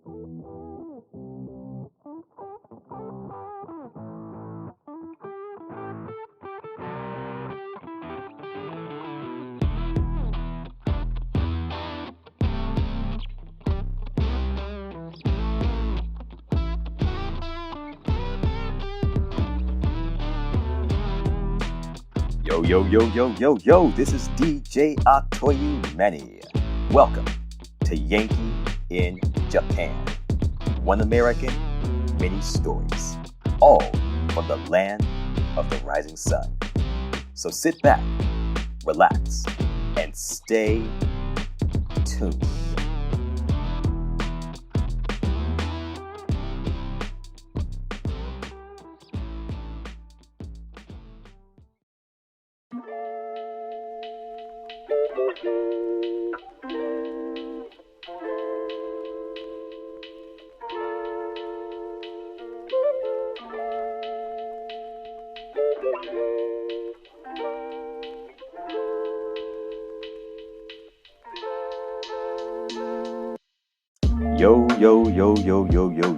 Yo, this is DJ Atoyumeni. Welcome to Yankee in Japan. One American, many stories, all from the land of the rising sun. So sit back, relax, and stay tuned.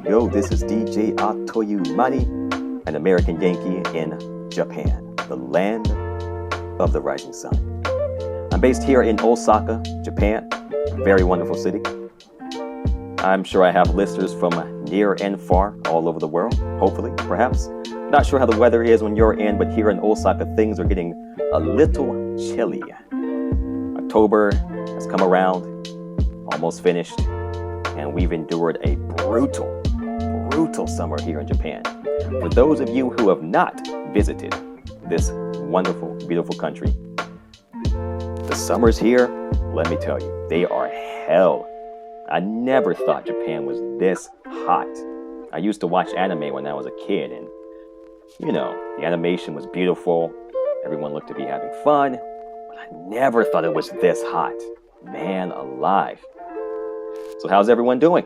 Yo, this is DJ Atoyumani, an American Yankee in Japan, the land of the rising sun. I'm based here in Osaka, Japan, very wonderful city. I'm sure I have listeners from near and far all over the world, hopefully, perhaps. Not sure how the weather is when you're in, but here in Osaka, things are getting a little chilly. October has come around, almost finished. And we've endured a brutal summer here in Japan. For those of you who have not visited this wonderful, beautiful country, the summers here, let me tell you, they are hell. I never thought Japan was this hot. I used to watch anime when I was a kid, and the animation was beautiful. Everyone looked to be having fun, but I never thought it was this hot. Man alive. So how's everyone doing?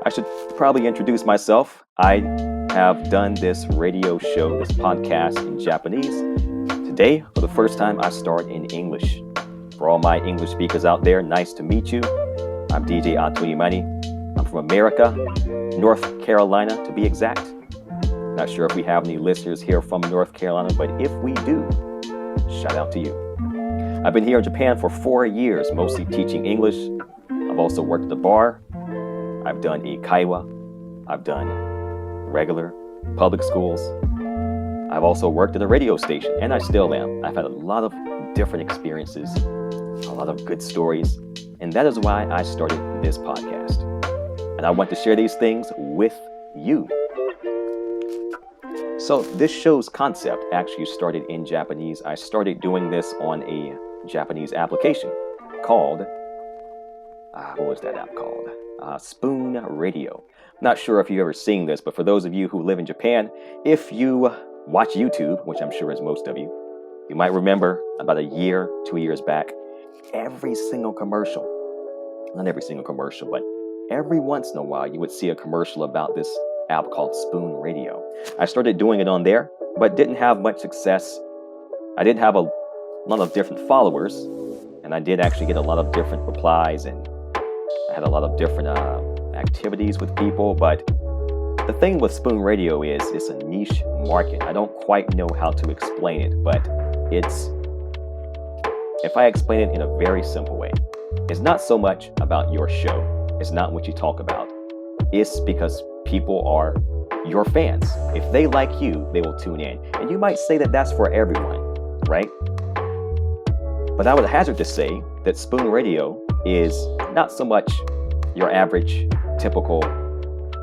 I should probably introduce myself. I have done this radio show, this podcast in Japanese. Today, for the first time, I start in English. For all my English speakers out there, nice to meet you. I'm DJ Atoyumani. I'm from America, North Carolina to be exact. Not sure if we have any listeners here from North Carolina, but if we do, shout out to you. I've been here in Japan for 4 years, mostly teaching English. I've also worked at the bar. I've done eikaiwa. I've done regular public schools. I've also worked at a radio station, and I still am. I've had a lot of different experiences, a lot of good stories, and that is why I started this podcast. And I want to share these things with you. So this show's concept actually started in Japanese. I started doing this on a Japanese application called what was that app called? Spoon Radio. Not sure if you've ever seen this, but for those of you who live in Japan, if you watch YouTube, which I'm sure is most of you, you might remember about 2 years back, every single commercial, not every single commercial, but every once in a while, you would see a commercial about this app called Spoon Radio. I started doing it on there, but didn't have much success. I did have a lot of different followers, and I did actually get a lot of different replies, and I had a lot of different activities with people, but the thing with Spoon Radio is it's a niche market. I don't quite know how to explain it, but if I explain it in a very simple way, it's not so much about your show. It's not what you talk about. It's because people are your fans. If they like you, they will tune in. And you might say that that's for everyone, right? But I would hazard to say that Spoon Radio is not so much your average, typical,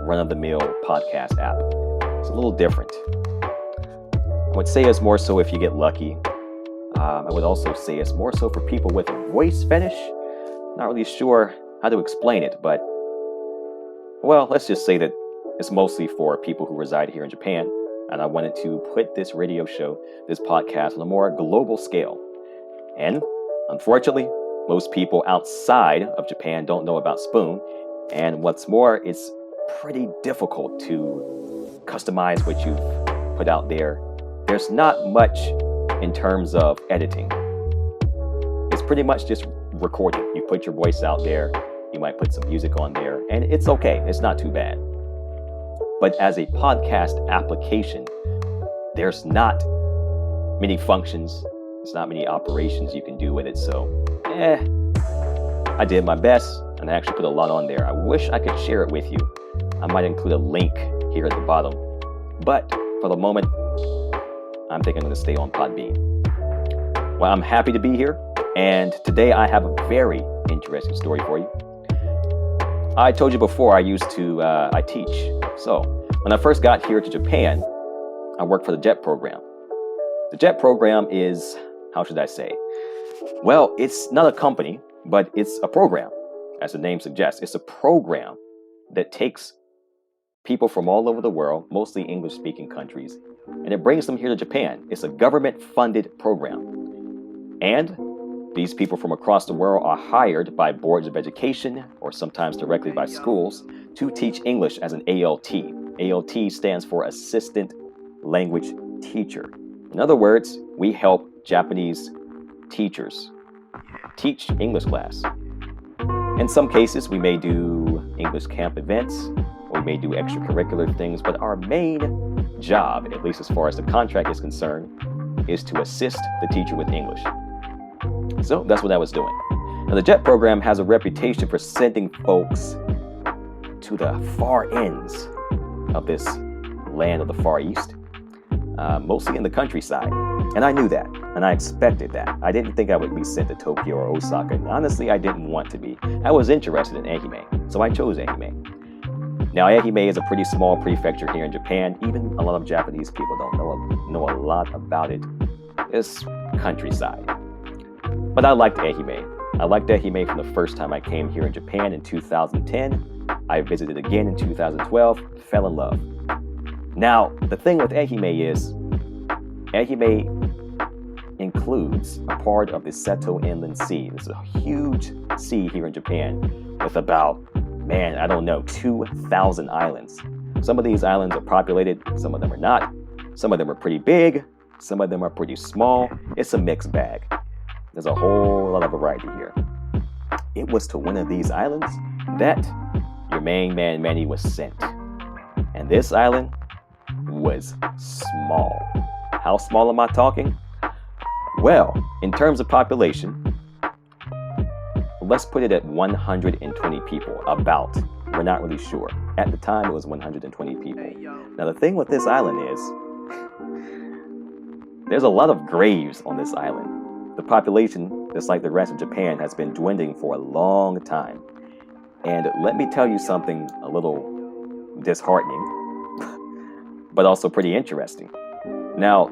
run-of-the-mill podcast app. It's a little different. I would say it's more so if you get lucky. I would also say it's more so for people with a voice fetish. Not really sure how to explain it, but, well, let's just say that it's mostly for people who reside here in Japan. And I wanted to put this radio show, this podcast, on a more global scale. And unfortunately, most people outside of Japan don't know about Spoon. And what's more, it's pretty difficult to customize what you've put out there. There's not much in terms of editing. It's pretty much just recording. You put your voice out there You might put some music on there, and it's okay. It's not too bad. But as a podcast application, there's not many functions. There's not many operations you can do with it. So, I did my best, and I actually put a lot on there. I wish I could share it with you. I might include a link here at the bottom. But for the moment, I'm thinking I'm going to stay on Podbean. Well, I'm happy to be here, and today I have a very interesting story for you. I told you before I teach. So when I first got here to Japan, I worked for the JET program. The JET program is, how should I say? Well, it's not a company, but it's a program. As the name suggests, it's a program that takes people from all over the world, mostly English-speaking countries, and it brings them here to Japan. It's a government-funded program. And these people from across the world are hired by boards of education, or sometimes directly by schools, to teach English as an ALT. ALT stands for Assistant Language Teacher. In other words, we help Japanese teachers teach English class. In some cases, we may do English camp events, or we may do extracurricular things, but our main job, at least as far as the contract is concerned, is to assist the teacher with English. So that's what I was doing. Now, the JET program has a reputation for sending folks to the far ends of this land of the Far East, mostly in the countryside. And I knew that, and I expected that. I didn't think I would be sent to Tokyo or Osaka. And honestly, I didn't want to be. I was interested in Ehime, so I chose Ehime. Now, Ehime is a pretty small prefecture here in Japan. Even a lot of Japanese people don't know a lot about it. It's countryside. But I liked Ehime. I liked Ehime from the first time I came here in Japan in 2010. I visited again in 2012, fell in love. Now, the thing with Ehime is, Ehime includes a part of the Seto Inland Sea. It's a huge sea here in Japan with about, 2,000 islands. Some of these islands are populated, some of them are not. Some of them are pretty big, some of them are pretty small. It's a mixed bag. There's a whole lot of variety here. It was to one of these islands that your main man Manny was sent. And this island was small. How small am I talking? Well, in terms of population, let's put it at 120 people, about. We're not really sure. At the time, it was 120 people. Now, the thing with this island is, there's a lot of graves on this island. The population, just like the rest of Japan, has been dwindling for a long time. And let me tell you something a little disheartening, but also pretty interesting. Now,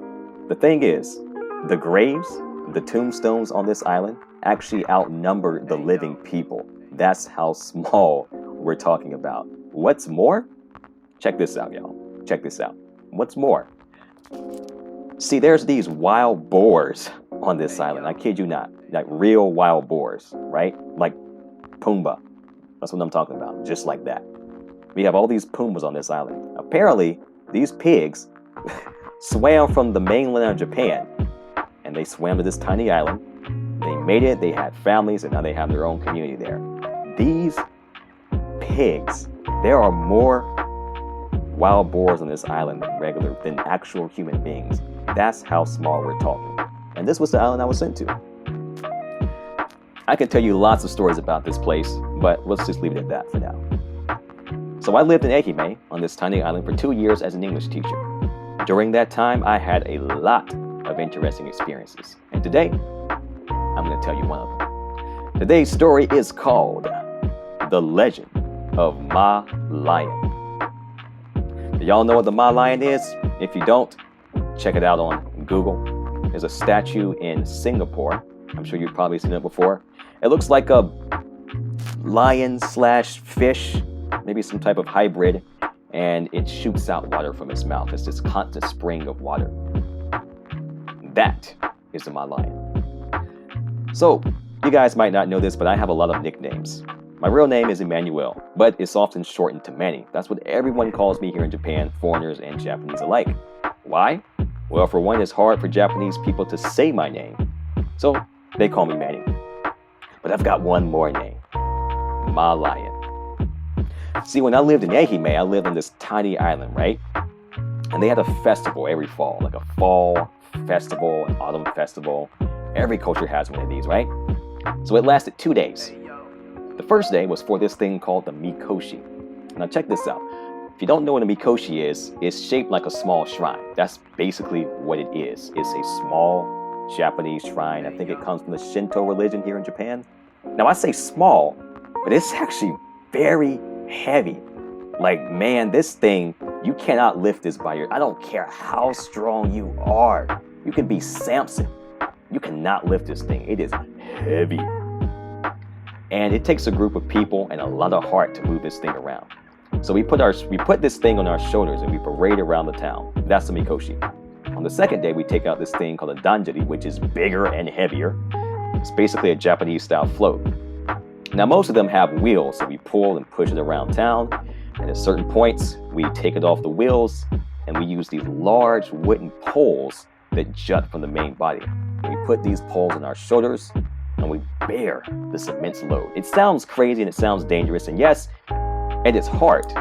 the thing is, the graves, the tombstones on this island actually outnumber the living people. That's how small we're talking about. What's more? Check this out, y'all. Check this out. What's more? See, there's these wild boars on this island. I kid you not. Like real wild boars, right? Like Pumbaa. That's what I'm talking about. Just like that. We have all these Pumbas on this island. Apparently, these pigs swam from the mainland of Japan, and they swam to this tiny island. They made it, they had families, and now they have their own community there. These pigs, there are more wild boars on this island than actual human beings. That's how small we're talking. And this was the island I was sent to. I could tell you lots of stories about this place, but let's just leave it at that for now. So I lived in Ehime on this tiny island for 2 years as an English teacher. During that time, I had a lot of interesting experiences. And today, I'm going to tell you one of them. Today's story is called The Legend of Ma Lion. Do y'all know what the Ma Lion is? If you don't, check it out on Google. There's a statue in Singapore. I'm sure you've probably seen it before. It looks like a lion/fish, maybe some type of hybrid, and it shoots out water from its mouth. It's this constant spring of water. That is the Ma Lion. So, you guys might not know this, but I have a lot of nicknames. My real name is Emmanuel, but it's often shortened to Manny. That's what everyone calls me here in Japan, foreigners and Japanese alike. Why? Well, for one, it's hard for Japanese people to say my name, so they call me Manny. But I've got one more name, Merlion. See, when I lived in Ehime, I lived on this tiny island, right? And they had a festival every fall, like a fall festival, an autumn festival. Every culture has one of these, right? So it lasted 2 days. The first day was for this thing called the Mikoshi. Now check this out. If you don't know what a Mikoshi is, it's shaped like a small shrine. That's basically what it is. It's a small Japanese shrine. I think it comes from the Shinto religion here in Japan. Now I say small, but it's actually very heavy. Like, man, this thing, you cannot lift this by your... I don't care how strong you are. You can be Samson. You cannot lift this thing. It is heavy. And it takes a group of people and a lot of heart to move this thing around. So we put this thing on our shoulders and we parade around the town. That's the Mikoshi. On the second day, we take out this thing called a danjari, which is bigger and heavier. It's basically a Japanese-style float. Now, most of them have wheels, so we pull and push it around town. And at certain points, we take it off the wheels, and we use these large wooden poles that jut from the main body. And we put these poles on our shoulders, and we bear this immense load. It sounds crazy and it sounds dangerous, and yes, at its heart,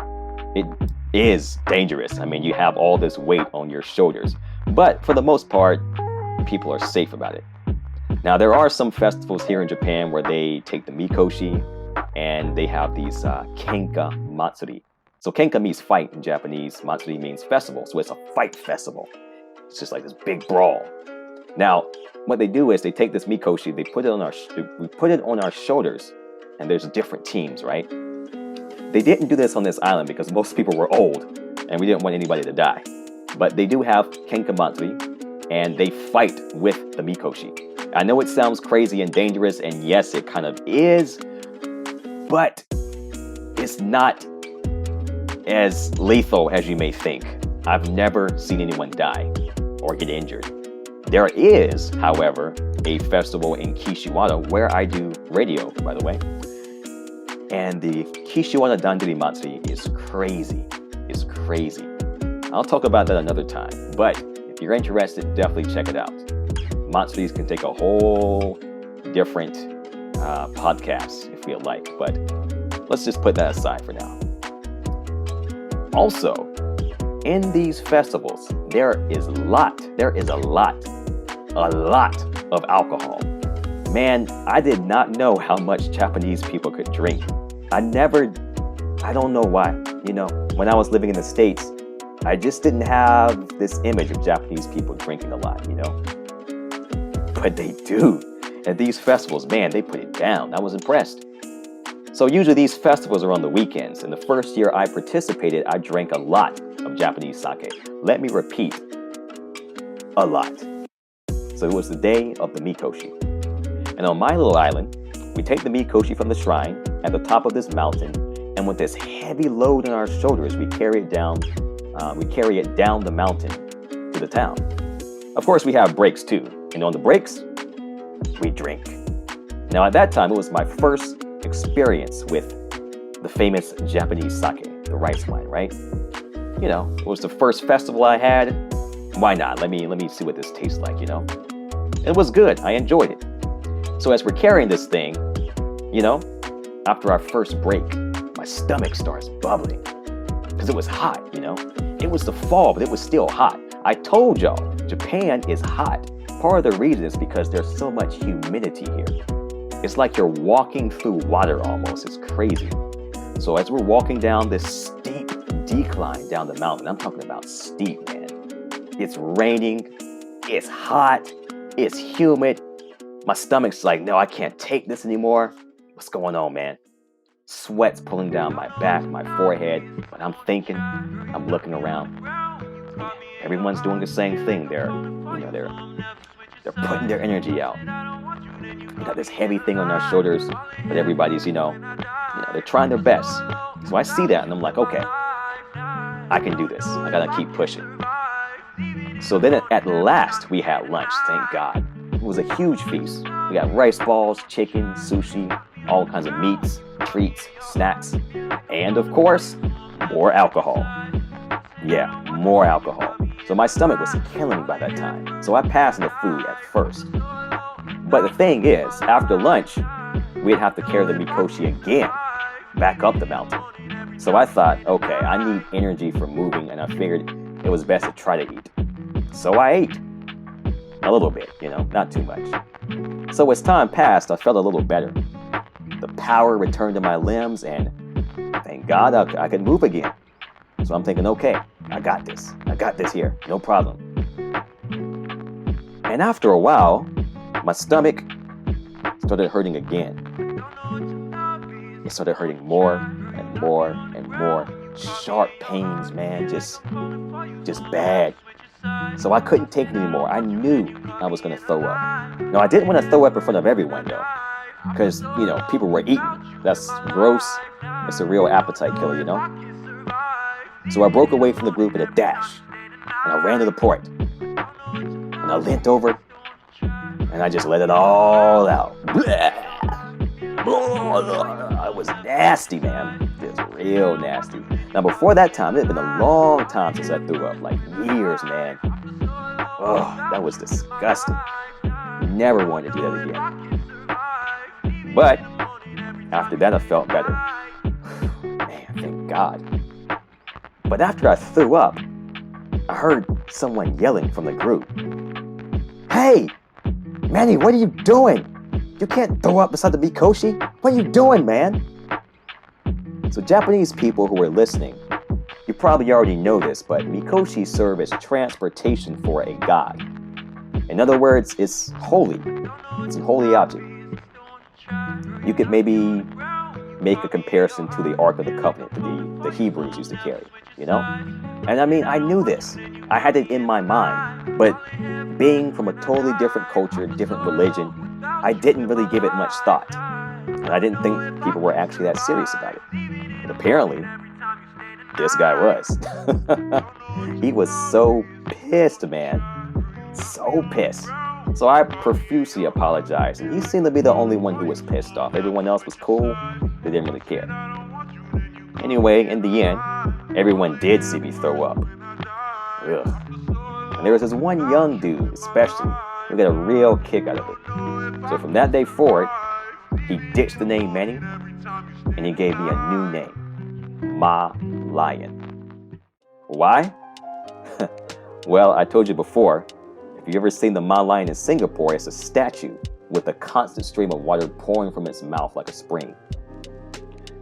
it is dangerous. I mean, you have all this weight on your shoulders, but for the most part, people are safe about it. Now, there are some festivals here in Japan where they take the Mikoshi and they have these Kenka Matsuri. So Kenka means fight in Japanese, Matsuri means festival, so it's a fight festival. It's just like this big brawl. Now, what they do is they take this Mikoshi, we put it on our shoulders, and there's different teams, right? They didn't do this on this island because most people were old, and we didn't want anybody to die. But they do have Kenka Matsuri, and they fight with the Mikoshi. I know it sounds crazy and dangerous, and yes, it kind of is, but it's not as lethal as you may think. I've never seen anyone die or get injured. There is, however, a festival in Kishiwada where I do radio, by the way. And the Kishiwada Danjari Matsuri is crazy. It's crazy. I'll talk about that another time, but if you're interested, definitely check it out. Matsuris can take a whole different podcast if we'd like, but let's just put that aside for now. Also, in these festivals, there is a lot of alcohol. Man, I did not know how much Japanese people could drink. I don't know why. You know, when I was living in the States, I just didn't have this image of Japanese people drinking a lot, you know? But they do. At these festivals, man, they put it down. I was impressed. So usually these festivals are on the weekends, and the first year I participated, I drank a lot of Japanese sake. Let me repeat, a lot. So it was the day of the Mikoshi. And on my little island, we take the Mikoshi from the shrine at the top of this mountain, and with this heavy load on our shoulders, we carry it down the mountain to the town. Of course, we have breaks too, and on the breaks, we drink. Now at that time, it was my first experience with the famous Japanese sake, the rice wine, right? You know, it was the first festival I had. Why not? Let me see what this tastes like, you know? It was good. I enjoyed it. So as we're carrying this thing, you know, after our first break, my stomach starts bubbling because it was hot, you know? It was the fall, but it was still hot. I told y'all, Japan is hot. Part of the reason is because there's so much humidity here. It's like you're walking through water almost. It's crazy. So as we're walking down this steep decline down the mountain, I'm talking about steep, man. It's raining, it's hot, it's humid. My stomach's like, no, I can't take this anymore. What's going on, man? Sweat's pulling down my back, my forehead, but I'm thinking, I'm looking around. Everyone's doing the same thing. They're putting their energy out. We got this heavy thing on our shoulders, but everybody's, they're trying their best. So I see that and I'm like, okay, I can do this. I gotta keep pushing. So then at last we had lunch, thank God. It was a huge feast. We got rice balls, chicken, sushi, all kinds of meats, treats, snacks, and of course, more alcohol. Yeah, more alcohol. So my stomach was killing me by that time. So I passed the food at first. But the thing is, after lunch, we'd have to carry the Mikoshi again back up the mountain. So I thought, okay, I need energy for moving, and I figured it was best to try to eat. So I ate. A little bit, not too much. So as time passed, I felt a little better. The power returned to my limbs, and thank God I could move again. So I'm thinking, okay, I got this. I got this here. No problem. And after a while, my stomach started hurting again. It started hurting more and more and more. Sharp pains, man, just bad. So I couldn't take it anymore. I knew I was going to throw up. No, I didn't want to throw up in front of everyone, though. Because, people were eating. That's gross. It's a real appetite killer, So I broke away from the group in a dash. And I ran to the port. And I leant over. And I just let it all out. I was nasty, man. It was real nasty. Now, before that time, it had been a long time since I threw up. Like years, man. Oh, that was disgusting. Never wanted to do that again. But after that, I felt better. Man, thank God. But after I threw up, I heard someone yelling from the group. Hey, Manny, what are you doing? You can't throw up beside the Mikoshi. What are you doing, man? So Japanese people who are listening, you probably already know this, but Mikoshi serve as transportation for a god. In other words, it's holy. It's a holy object. You could maybe make a comparison to the Ark of the Covenant that the Hebrews used to carry, And I mean, I knew this. I had it in my mind. But being from a totally different culture, different religion, I didn't really give it much thought. And I didn't think people were actually that serious about it. But apparently, this guy was. He was so pissed, man. So pissed. So I profusely apologized, and he seemed to be the only one who was pissed off. Everyone else was cool. They didn't really care. Anyway, in the end, everyone did see me throw up. Ugh. And there was this one young dude, especially, who got a real kick out of it. So from that day forward, he ditched the name Manny, and he gave me a new name, Merlion. Why? Well, I told you before, if you've ever seen the Merlion in Singapore, it's a statue with a constant stream of water pouring from its mouth like a spring.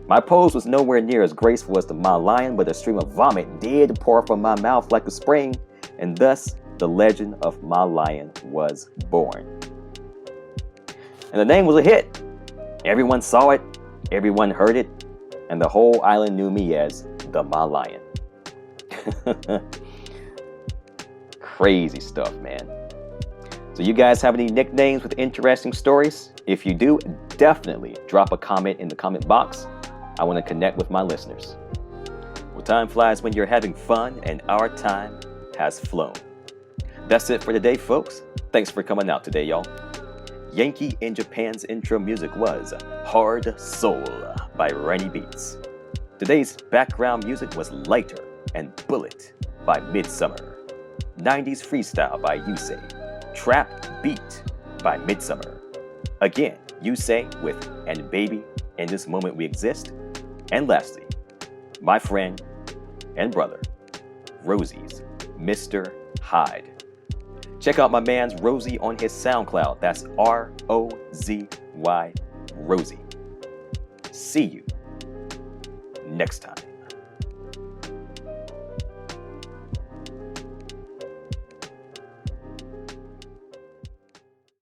My pose was nowhere near as graceful as the Merlion, but a stream of vomit did pour from my mouth like a spring, and thus the legend of Merlion was born. And the name was a hit. Everyone saw it, everyone heard it, and the whole island knew me as the Merlion. Crazy stuff, man. So you guys have any nicknames with interesting stories? If you do, definitely drop a comment in the comment box. I want to connect with my listeners. Well, time flies when you're having fun, and our time has flown. That's it for today, folks. Thanks for coming out today, y'all. Yankee in Japan's intro music was Hard Soul by Ryinibeats. Today's background music was Lighter and Bullet by Midsummer. 90s Freestyle by Yusei. Trap Beat by Midsummer. Again, Yusei with And Baby, In This Moment We Exist. And lastly, my friend and brother, Rosie's Mr. Hyde. Check out my man's Rosie on his SoundCloud. That's R-O-Z-Y, Rosie. See you next time.